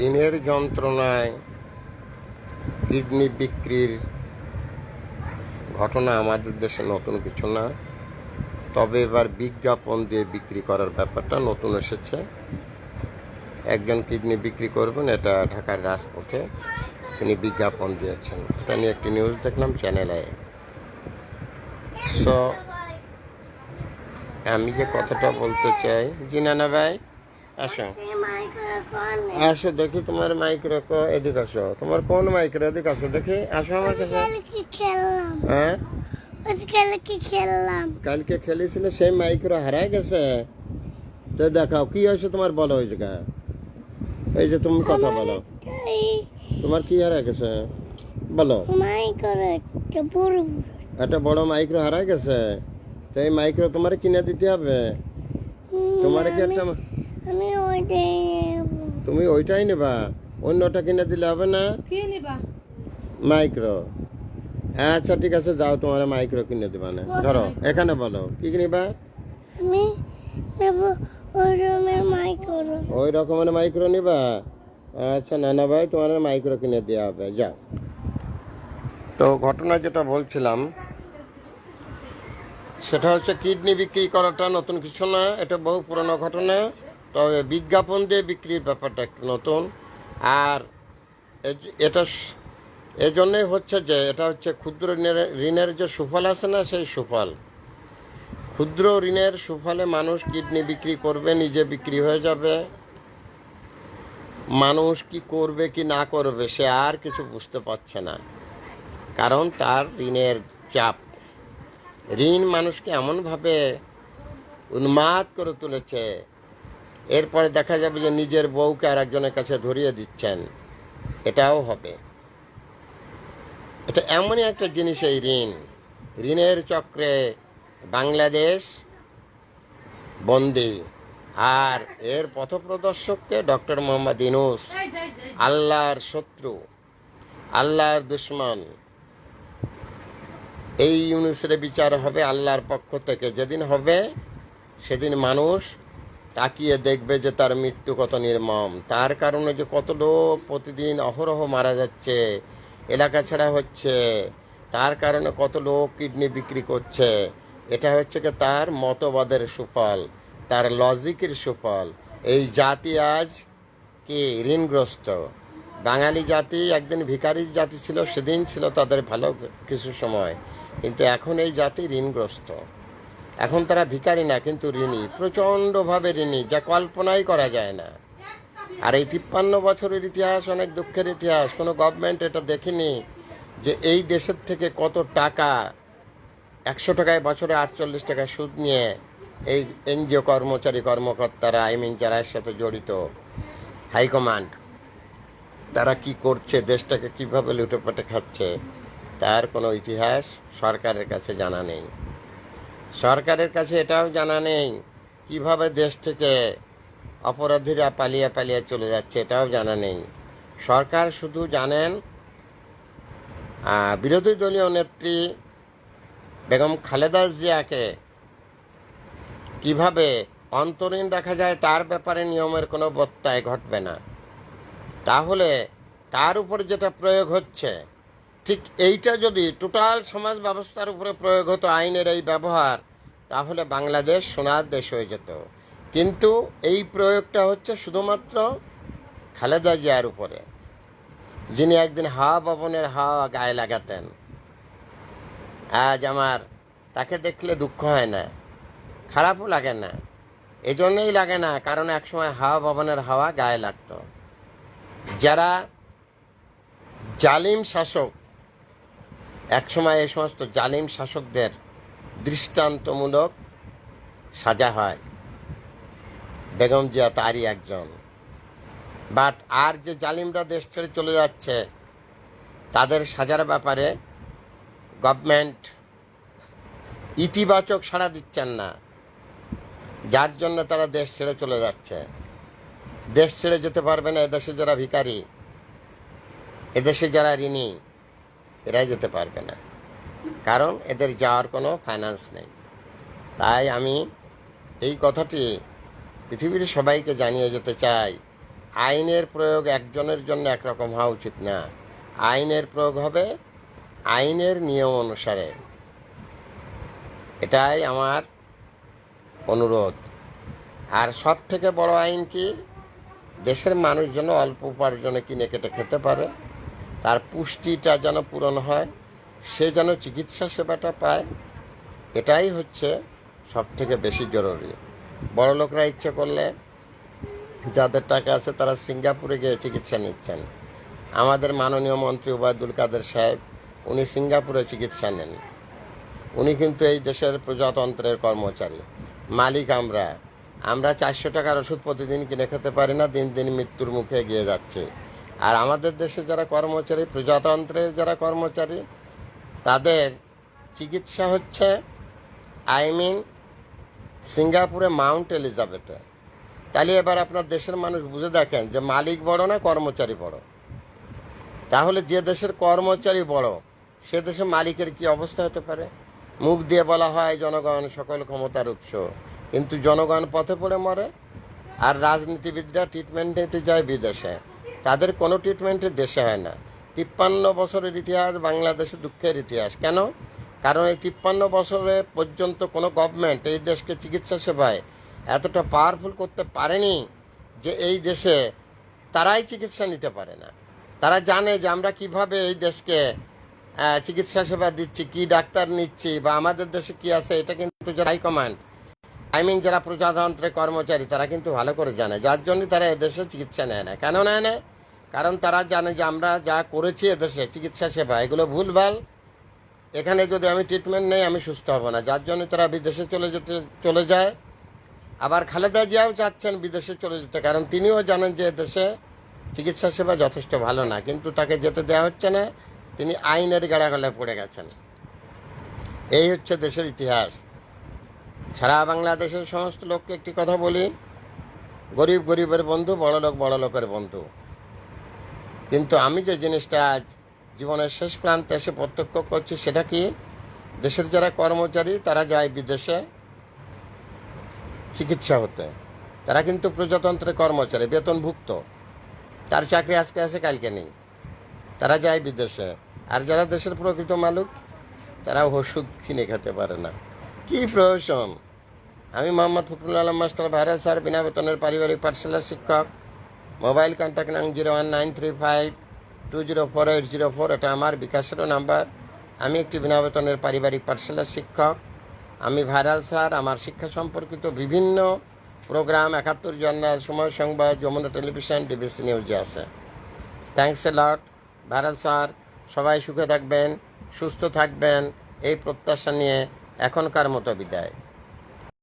ঋণের যন্ত্রণায় কিডনি বিক্রির ঘটনা আমাদের দেশে নতুন কিছু না, তবে এবার বিজ্ঞাপন দিয়ে বিক্রি করার ব্যাপারটা নতুন এসেছে। একজন কিডনি বিক্রি করবেন, এটা ঢাকার রাজপথে তিনি বিজ্ঞাপন দিয়েছেন। এটা নিয়ে একটি নিউজ দেখলাম চ্যানেলে। সো আমি যে কথাটা বলতে চাই, জিনানা ভাই আসো আসো দেখি তোমার মাইক রাখো, এদিকে আসো। তোমার কোন মাইক রে? এদিকে আসো দেখি, আসো আমার কাছে। হ্যাঁ, কালকে খেলেছিলে, সেই মাইক হারাই গেছে। তো দেখাও কি হয়েছে তোমার, বলো। ওই জায়গা এই যে তুমি কথা বলো, তোমার কি হারাই গেছে বলো। একটা বড় মাইক্রো হারাই গেছে, তো এই মাইক্রো তোমার কিনে দিতে হবে। তোমার কি একটা, তুমি ওইটাই নেবা, অন্যটা কিনে দিলে হবে না? মাইক্রো, আচ্ছা ঠিক আছে, যাও, তোমার মাইক্রো কিনে দিবা না। ধরো এখানে বলো কি কিনবা। ওই রকমের মাইক্রো নিবা? আচ্ছা নানা ভাই, তোমার মাইক্রো কিনে দেওয়া হবে, যাও। তো ঘটনা যেটা বলছিলাম সেটা হচ্ছে, কিডনি বিক্রি করাটা নতুন কিছু না, এটা বহু পুরনো ঘটনা। তবে বিজ্ঞাপন দিয়ে বিক্রির ব্যাপারটা একটু নতুন। আর এটা এজন্যই হচ্ছে যে, এটা হচ্ছে ক্ষুদ্র ঋণের যে সুফল আছে না, সেই সুফল। ক্ষুদ্র ঋণের সুফলে মানুষ কিডনি বিক্রি করবে, নিজে বিক্রি হয়ে যাবে। মানুষ কি করবে কি না করবে সে আর কিছু বুঝতে পারছে না, কারণ তার ঋণের চাপ। ঋণ মানুষকে এমনভাবে উন্মাদ করে তুলেছে, এরপরে দেখা যাবে যে নিজের বউকে আর একজনের কাছে ধরিয়ে দিচ্ছেন, এটাও হবে। এটা এমনই একটা জিনিস, এই ঋণের চক্রে বাংলাদেশ বন্দী। আর এর পথপ্রদর্শককে ডক্টর মোহাম্মদ ইউনূস, আল্লাহর শত্রু, আল্লাহর দুশ্মন। এই ইউনূসের বিচার হবে আল্লাহর পক্ষ থেকে। যেদিন হবে সেদিন মানুষ তাকিয়ে দেখবে যে তার মৃত্যু কত নির্মম। তার কারণে যে কত লোক প্রতিদিন অহরহ মারা যাচ্ছে, এলাকা ছাড়া হচ্ছে, তার কারণে কত লোক কিডনি বিক্রি করছে, এটা হচ্ছে কি তার মতবাদের সুফল, তার লজিকের সুফল। এই জাতি আজ কি ঋণগ্রস্ত। বাঙালি জাতি একদিন ভিখারির জাতি ছিল, সেদিন ছিল তাদের ভালো কিছু সময়, কিন্তু এখন এই জাতি ঋণগ্রস্ত। এখন তারা ভিখারি না, কিন্তু ঋণী, প্রচণ্ডভাবে ঋণী, যা কল্পনাই করা যায় না। আর এই 53 বছরের ইতিহাস অনেক দুঃখের ইতিহাস। কোনো গভর্নমেন্ট এটা দেখেনি যে এই দেশের থেকে কত টাকা, 100 টাকায় বছরে 48 টাকা সুদ নিয়ে এই এনজিও কর্মচারী কর্মকর্তারা, যারা এর সাথে জড়িত, হাইকমান্ড, তারা কি করছে, দেশটাকে কিভাবে লুটেপাটে খাচ্ছে, তার কোনো ইতিহাস সরকারের কাছে জানা নেই। সরকারের কাছে এটাও জানা নেই কিভাবে দেশ থেকে অপরাধীরা পালিয়ে পালিয়ে চলে যাচ্ছে, এটাও জানা নেই। সরকার শুধু জানেন বিরোধী দলীয় নেত্রী বেগম খালেদা জিয়াকে কিভাবে অন্তরীণ রাখা যায়, তার ব্যাপারে নিয়মের কোনো বত্যয় ঘটবে না। তাহলে তার উপর যেটা প্রয়োগ হচ্ছে, ঠিক এইটা যদি টোটাল সমাজ ব্যবস্থার উপরে প্রয়োগ হতো, আইনের এই ব্যবহার, তাহলে বাংলাদেশ সোনার দেশ হয়ে যেত। কিন্তু এই প্রয়োগটা হচ্ছে শুধুমাত্র খালেদা জিয়ার উপরে, যিনি একদিন হাওয়া ভবনের হাওয়া গায়ে লাগাতেন। আজ আমার তাকে দেখলে দুঃখ হয় না, খারাপও লাগে না। এজন্যই লাগে না কারণ একসময় হাওয়া ভবনের হাওয়া গায়ে লাগত। যারা জালিম শাসক, একসময় এই সমস্ত জালিম শাসকদের দৃষ্টান্তমূলক সাজা হয়, বেগম জিয়া তারই একজন। বাট আর যে জালিমরা দেশ ছেড়ে চলে যাচ্ছে, তাদের সাজার ব্যাপারে গভর্নমেন্ট ইতিবাচক সাড়া দিচ্ছেন না, যার জন্য তারা দেশ ছেড়ে চলে যাচ্ছে। দেশ ছেড়ে যেতে পারবে না এদেশে যারা ভিখারি, এদেশে যারা ঋণী, এরাই যেতে পারবে না, কারণ এদের যাওয়ার কোনো ফাইন্যান্স নেই। তাই আমি এই কথাটি পৃথিবীর সবাইকে জানিয়ে যেতে চাই, আইনের প্রয়োগ একজনের জন্য একরকম হওয়া উচিত না। আইনের প্রয়োগ হবে আইনের নিয়ম অনুসারে। এটাই আমার অনুরোধ। আর সব থেকে বড় আইন কি? দেশের মানুষ যেন অল্প উপার্জনে কিনে কেটে খেতে পারে, তার পুষ্টিটা যেন পূরণ হয়, সে যেন চিকিৎসা সেবাটা পায়। এটাই হচ্ছে সব থেকে বেশি জরুরি। বড় লোকরা ইচ্ছে করলে, যাদের টাকা আছে তারা সিঙ্গাপুরে গিয়ে চিকিৎসা নিচ্ছেন। আমাদের মাননীয় মন্ত্রী ওবায়দুল কাদের সাহেব, উনি সিঙ্গাপুরে চিকিৎসা নেন। উনি কিন্তু এই দেশের প্রজাতন্ত্রের কর্মচারী, মালিক আমরা। আমরা 400 টাকার ওষুধ প্রতিদিন কিনে খেতে পারি না, দিন দিন মৃত্যুর মুখে এগিয়ে যাচ্ছে। আর আমাদের দেশে যারা কর্মচারী, প্রজাতন্ত্রের যারা কর্মচারী, তাদের চিকিৎসা হচ্ছে সিঙ্গাপুরে মাউন্ট এলিজাবেথে। তাহলে এবার আপনার দেশের মানুষ বুঝে দেখেন যে মালিক বড় না কর্মচারী বড়। তাহলে যে দেশের কর্মচারী বড়, সে দেশের মালিকের কি অবস্থা হতে পারে? মুখ দিয়ে বলা হয় জনগণ সকল ক্ষমতার উৎস, কিন্তু জনগণ পথে পড়ে মরে। আর রাজনীতিবিদরা ট্রিটমেন্ট নিতে যায় বিদেশে, তাদের কোনো ট্রিটমেন্টই দেশে হয় না। 53 বছরের ইতিহাস বাংলাদেশে দুঃখের ইতিহাস। কেন? কারণ এই 53 বছরে পর্যন্ত কোনো গভর্নমেন্ট এই দেশকে চিকিৎসা সেবায় এতটা পাওয়ারফুল করতে পারেনি যে এই দেশে তারাই চিকিৎসা নিতে পারে না। তারা জানে যে আমরা কিভাবে এই দেশকে চিকিৎসা সেবা দিচ্ছি, কি ডাক্তার নিচ্ছি, বা আমাদের দেশে কি আছে, এটা কিন্তু যারা হাইকমান্ড, যারা প্রজাতন্ত্রের কর্মচারী, তারা কিন্তু ভালো করে জানে। যার জন্য তারা এদেশে চিকিৎসা নেয় না। কেন নেয় না? কারণ তারা জানে যে আমরা যা করেছি এদেশে চিকিৎসা সেবা, এগুলো ভুলভাল। এখানে যদি আমি ট্রিটমেন্ট নেই আমি সুস্থ হব না। যার জন্য তারা বিদেশে চলে যায়। আবার খালেদা জিয়াও চাচ্ছেন বিদেশে চলে যেতে, কারণ তিনিও জানেন যে দেশে চিকিৎসা সেবা যথেষ্ট ভালো না, কিন্তু তাকে যেতে দেওয়া হচ্ছে না। তিনি আইনের গাড়াগলায় পড়ে গেছেন। এই হচ্ছে দেশের ইতিহাস। সারা বাংলাদেশের সমস্ত লোককে একটি কথা বলি, গরিব গরিবের বন্ধু, বড় লোক বড় লোকের বন্ধু। কিন্তু আমি যে জিনিসটা আজ জীবনের শেষ প্রান্তে এসে প্রত্যক্ষ করছি, সেটা কি? দেশের যারা কর্মচারী তারা যায় বিদেশে চিকিৎসা হতে। তারা কিন্তু প্রজাতন্ত্রের কর্মচারী, বেতনভুক্ত, তার চাকরি আজকে আছে কালকে নেই, তারা যায় বিদেশে। আর যারা দেশের প্রকৃত মালিক, তারা ওষুধ কিনে খেতে পারে না। কি প্রহসন! আমি Mohammad Fakhrul Alam master, viral sir, বিনা বেতনের পারিবারিক পাঠশালার শিক্ষক। মোবাইল কন্ট্যাক্ট নাম 01935204804। এটা আমার বিকাশেরও নাম্বার। আমি একটি বিনা বেতনের পারিবারিক পাঠশালার শিক্ষক। আমি ভাইরাল স্যার। আমার শিক্ষা সম্পর্কিত বিভিন্ন প্রোগ্রাম 71 জার্নাল, সময় সংবাদ, যমুনা টেলিভিশন, ডিবিসি নিউজে আছে। Thanks a lot viral sir. সবাই সুখে থাকবেন, সুস্থ থাকবেন, এই প্রত্যাশা নিয়ে এখনকার মতো বিদায়।